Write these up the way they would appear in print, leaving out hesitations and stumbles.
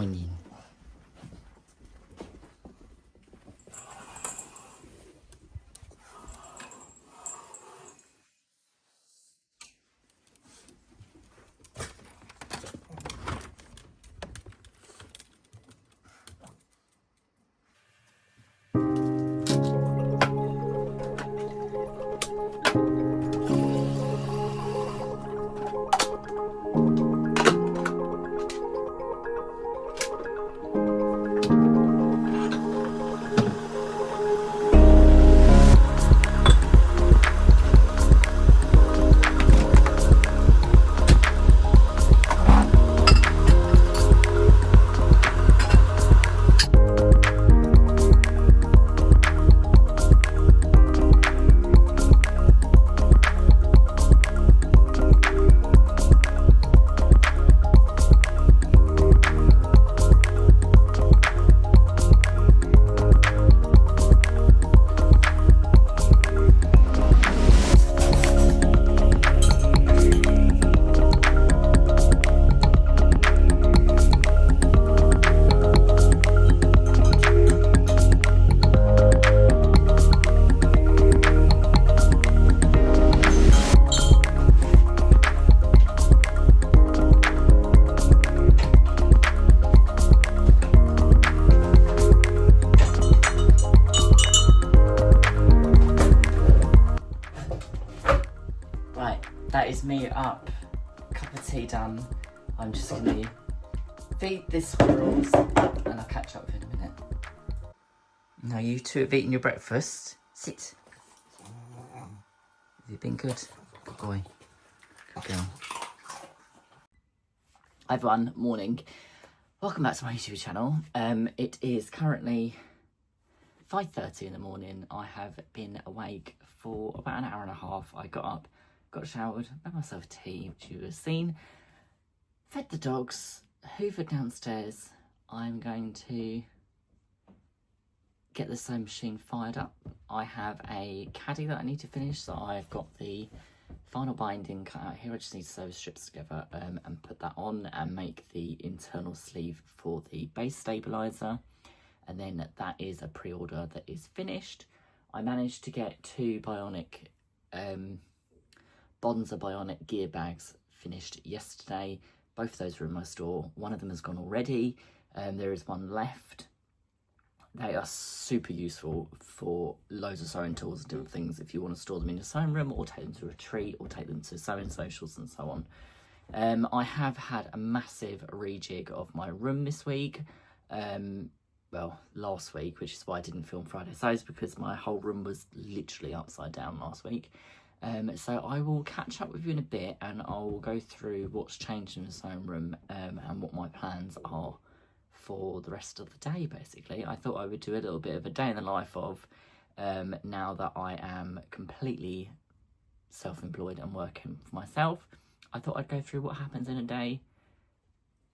morning. That is me up, cup of tea done. I'm just going to feed the squirrels and I'll catch up with you in a minute. Now you two have eaten your breakfast. Sit. Have you been good? Good boy. Good girl. Hi everyone, morning. Welcome back to my YouTube channel. It is currently 5:30 in the morning. I have been awake for about an hour and a half. I got up, got showered, made myself tea, which you have seen, fed the dogs, hoovered downstairs. I'm going to get the sewing machine fired up. I have a caddy that I need to finish, so I've got the final binding cut out here. I just need to sew the strips together and put that on and make the internal sleeve for the base stabiliser. And then that is a pre-order that is finished. I managed to get two Bionic Bonza Bionic gear bags finished yesterday. Both of those are in my store. One of them has gone already. There is one left. They are super useful for loads of sewing tools and different things if you want to store them in your sewing room or take them to a retreat or take them to sewing socials and so on. I have had a massive rejig of my room this week. Well, last week, which is why I didn't film Friday Sews, because my whole room was literally upside down last week. So I will catch up with you in a bit and I'll go through what's changed in the sewing room and what my plans are for the rest of the day, basically. I thought I would do a little bit of a day in the life of, now that I am completely self-employed and working for myself, I thought I'd go through what happens in a day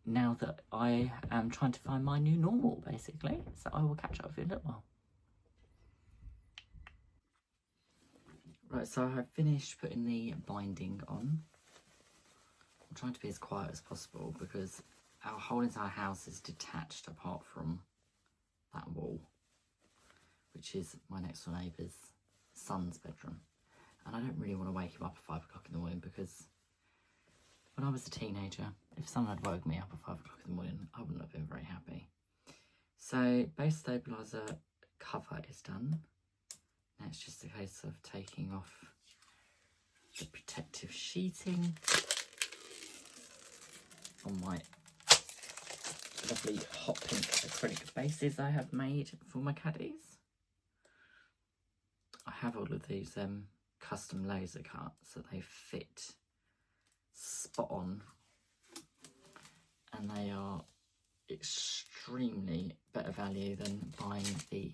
now that I am trying to find my new normal, basically. So I will catch up with you in a little while. Right, so I've finished putting the binding on. I'm trying to be as quiet as possible because our whole entire house is detached apart from that wall, which is my next door neighbour's son's bedroom. And I don't really want to wake him up at 5 o'clock in the morning because when I was a teenager, if someone had woke me up at 5 o'clock in the morning, I wouldn't have been very happy. So base stabiliser cover is done. Now it's just a case of taking off the protective sheeting on my lovely hot pink acrylic bases I have made for my caddies. I have all of these custom laser cuts so they fit spot on, and they are extremely better value than buying the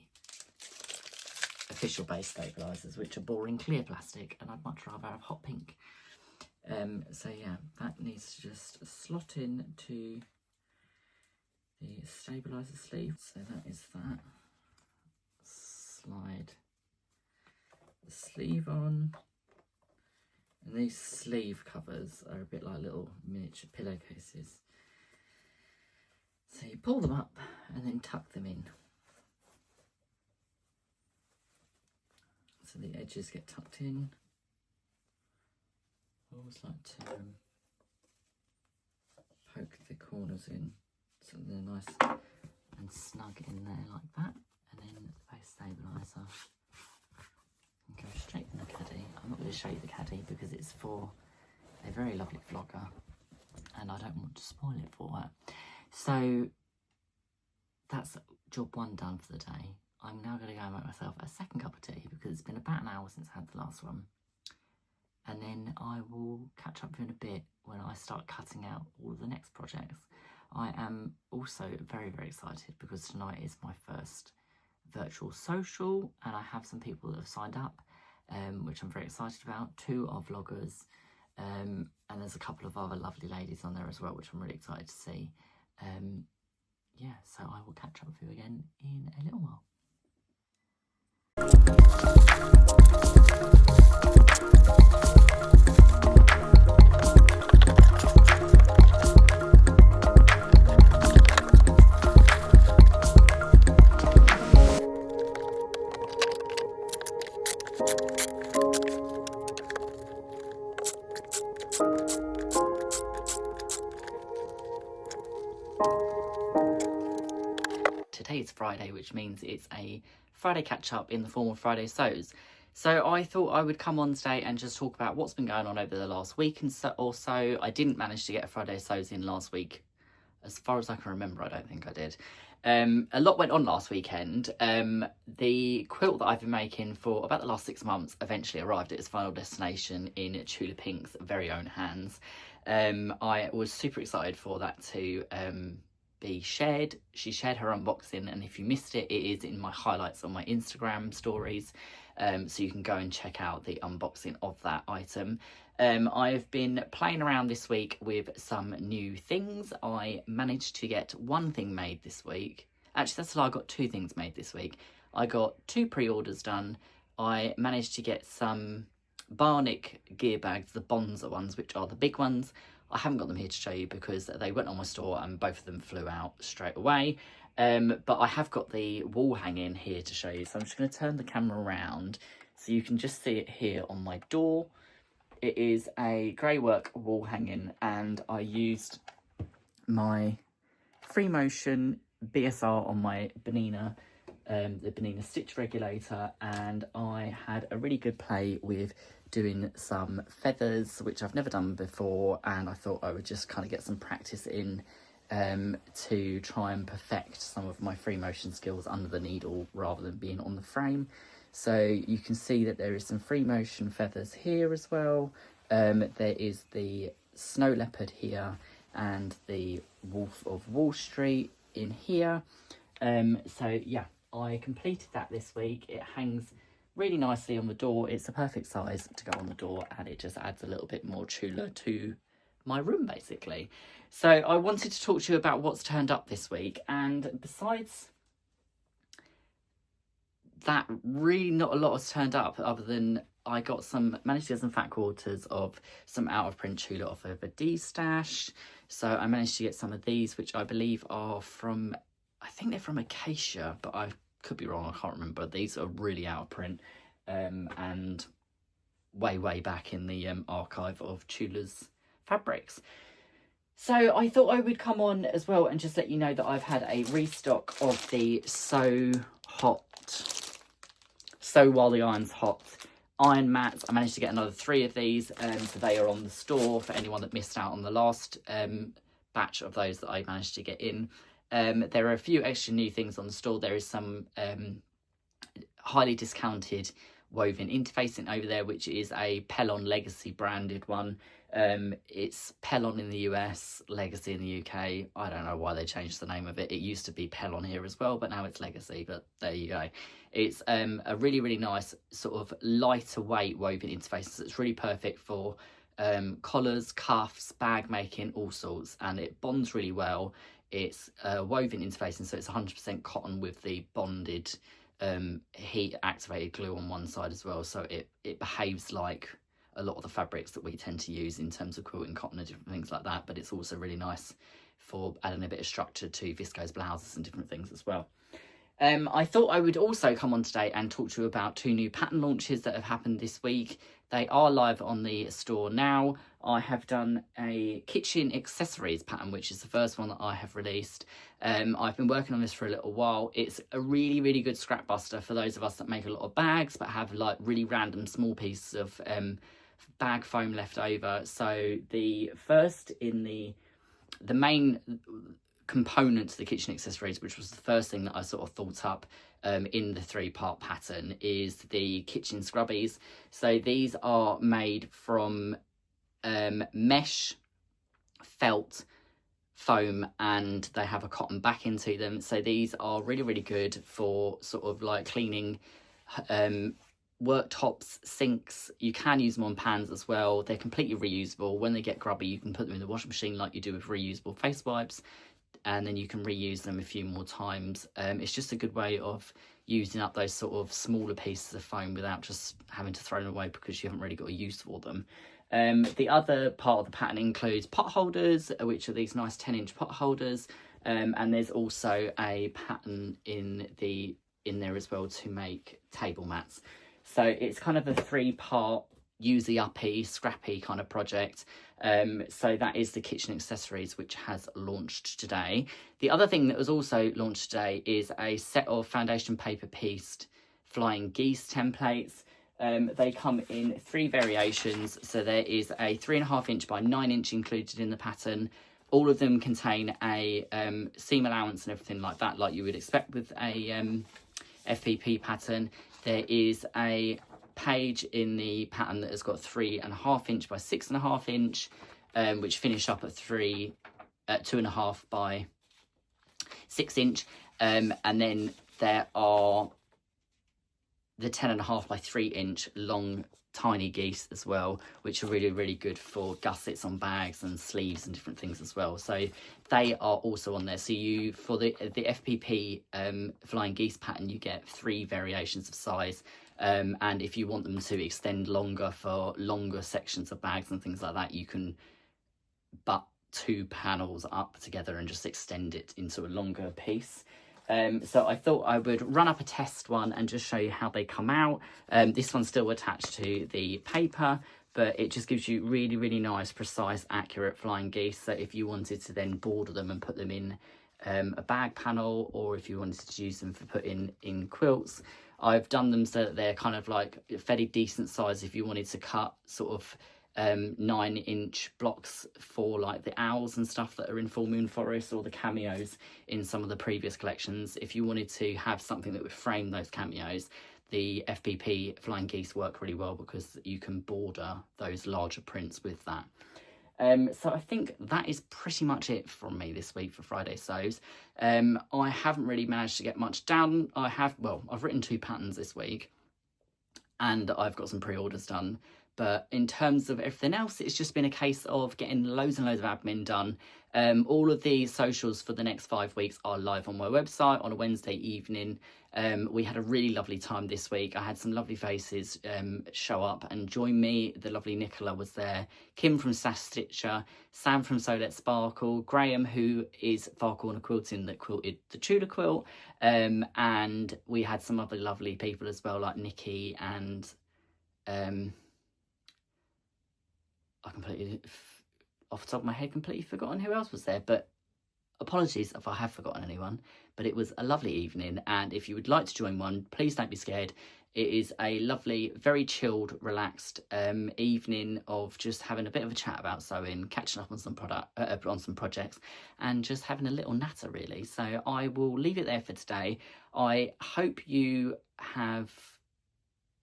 official base stabilisers, which are boring clear plastic, and I'd much rather have hot pink. So yeah, that needs to just slot in to the stabiliser sleeve. So that is that. Slide the sleeve on. And these sleeve covers are a bit like little miniature pillowcases. So you pull them up and then tuck them in. So the edges get tucked in. I always like to poke the corners in so they're nice and snug in there like that. And then the base stabiliser. And go straight in the caddy. I'm not going to show you the caddy because it's for a very lovely vlogger and I don't want to spoil it for her. So that's job one done for the day. I'm now going to go and make myself a second cup of tea because it's been about an hour since I had the last one. And then I will catch up with you in a bit when I start cutting out all of the next projects. I am also very, very excited because tonight is my first virtual social and I have some people that have signed up, which I'm very excited about. 2 are vloggers, and there's a couple of other lovely ladies on there as well, which I'm really excited to see. Yeah, so I will catch up with you again in a little while. Today's Friday, which means it's a Friday catch-up in the form of Friday Sews. So I thought I would come on today and just talk about what's been going on over the last week or so. I didn't manage to get a Friday Sews in last week. As far as I can remember, I don't think I did. A lot went on last weekend. The quilt that I've been making for about the last 6 months eventually arrived at its final destination in Tula Pink's very own hands. I was super excited for that to be shared. She shared her unboxing, and if you missed it, it is in my highlights on my Instagram stories, so you can go and check out the unboxing of that item. I've been playing around this week with some new things. I managed to get 1 thing made this week. Actually, that's a lie, I got 2 things made this week. I got 2 pre-orders done. I managed to get some Barnick gear bags, the Bonza ones, which are the big ones. I haven't got them here to show you because they went on my store and both of them flew out straight away. But I have got the wall hanging here to show you. So I'm just going to turn the camera around so you can just see it here on my door. It is a GRAYWORK wall hanging and I used my free motion BSR on my Benina, the Benina stitch regulator, and I had a really good play with doing some feathers, which I've never done before, and I thought I would just kind of get some practice in to try and perfect some of my free motion skills under the needle rather than being on the frame. So you can see that there is some free motion feathers here as well. There is the snow leopard here and the Wolf of Wall Street in here. So yeah, I completed that this week. It hangs really nicely on the door. It's a perfect size to go on the door and it just adds a little bit more Tula to my room basically. So I wanted to talk to you about what's turned up this week, and besides that, really not a lot has turned up other than I managed to get some fat quarters of some out of print Tula off of a D-stash. So I managed to get some of these, which I believe are from, I think they're from Acacia, but I could be wrong, I can't remember. These are really out of print and way back in the archive of Tula's fabrics. So I thought I would come on as well and just let you know that I've had a restock of the Sew While the Iron's Hot iron mats. I managed to get another 3 of these, so they are on the store for anyone that missed out on the last batch of those that I managed to get in. There are a few extra new things on the store. There is some highly discounted woven interfacing over there, which is a Pellon Legacy branded one. It's Pellon in the US, Legacy in the UK. I don't know why they changed the name of it. It used to be Pellon here as well, but now it's Legacy, but there you go. It's a really nice sort of lighter weight woven interface. So it's really perfect for collars, cuffs, bag making, all sorts, and it bonds really well. It's woven interfacing, so it's 100% cotton with the bonded heat activated glue on one side as well, so it behaves like a lot of the fabrics that we tend to use in terms of quilting cotton and different things like that, but it's also really nice for adding a bit of structure to viscose blouses and different things as well. I thought I would also come on today and talk to you about 2 new pattern launches that have happened this week. They are live on the store now. I have done a kitchen accessories pattern, which is the first one that I have released. I've been working on this for a little while. It's a really, really good scrap buster for those of us that make a lot of bags but have like really random small pieces of bag foam left over. So the first in the main component to the kitchen accessories, which was the first thing that I sort of thought up in the 3-part pattern, is the kitchen scrubbies. So these are made from mesh, felt, foam, and they have a cotton back into them. So these are really, really good for sort of like cleaning worktops, sinks. You can use them on pans as well. They're completely reusable. When they get grubby, you can put them in the washing machine like you do with reusable face wipes, and then you can reuse them a few more times. It's just a good way of using up those sort of smaller pieces of foam without just having to throw them away because you haven't really got a use for them. The other part of the pattern includes pot holders, which are these nice 10-inch pot holders, and there's also a pattern in there as well to make table mats. So it's kind of a 3-part usey uppy, scrappy kind of project. So that is the kitchen accessories, which has launched today. The other thing that was also launched today is a set of foundation paper pieced flying geese templates. They come in 3 variations. So there is a 3.5 inch by 9 inch included in the pattern. All of them contain a seam allowance and everything like that, like you would expect with a FPP pattern. There is a page in the pattern that has got 3.5 inch by 6.5 inch, which finish up at 2.5 by 6 inch, and then there are the 10.5 by 3 inch long tiny geese as well, which are really, really good for gussets on bags and sleeves and different things as well. So they are also on there. So you, for the FPP flying geese pattern, you get 3 variations of size. And if you want them to extend longer for longer sections of bags and things like that, you can butt 2 panels up together and just extend it into a longer piece. So I thought I would run up a test one and just show you how they come out. This one's still attached to the paper, but it just gives you really, really nice, precise, accurate flying geese. So if you wanted to then border them and put them in a bag panel, or if you wanted to use them for putting in quilts, I've done them so that they're kind of like fairly decent size if you wanted to cut sort of 9-inch blocks for like the owls and stuff that are in Full Moon Forest, or the cameos in some of the previous collections. If you wanted to have something that would frame those cameos, the FPP flying geese work really well because you can border those larger prints with that. So I think that is pretty much it from me this week for Friday Sews. I haven't really managed to get much done. I've written 2 patterns this week and I've got some pre-orders done. But in terms of everything else, it's just been a case of getting loads and loads of admin done. All of the socials for the next 5 weeks are live on my website on a Wednesday evening. We had a really lovely time this week. I had some lovely faces show up and join me. The lovely Nicola was there, Kim from Sash Stitcher, Sam from So Let's Sparkle, Graham, who is Far Corner Quilting, that quilted the Tudor quilt, and we had some other lovely people as well, like Nikki and I completely, off the top of my head, completely forgotten who else was there, but apologies if I have forgotten anyone. But it was a lovely evening, and if you would like to join one, please don't be scared. It is a lovely, very chilled, relaxed evening of just having a bit of a chat about sewing, catching up on some projects, and just having a little natter, really. So I will leave it there for today. I hope you have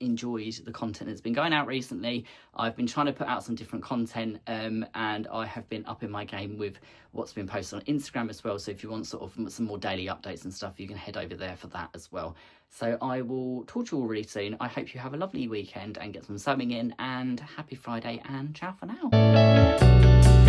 enjoyed the content that's been going out recently. I've been trying to put out some different content, and I have been upping my game with what's been posted on Instagram as well. So if you want sort of some more daily updates and stuff, you can head over there for that as well. So I will talk to you all really soon. I hope you have a lovely weekend and get some sewing in, and happy Friday, and ciao for now.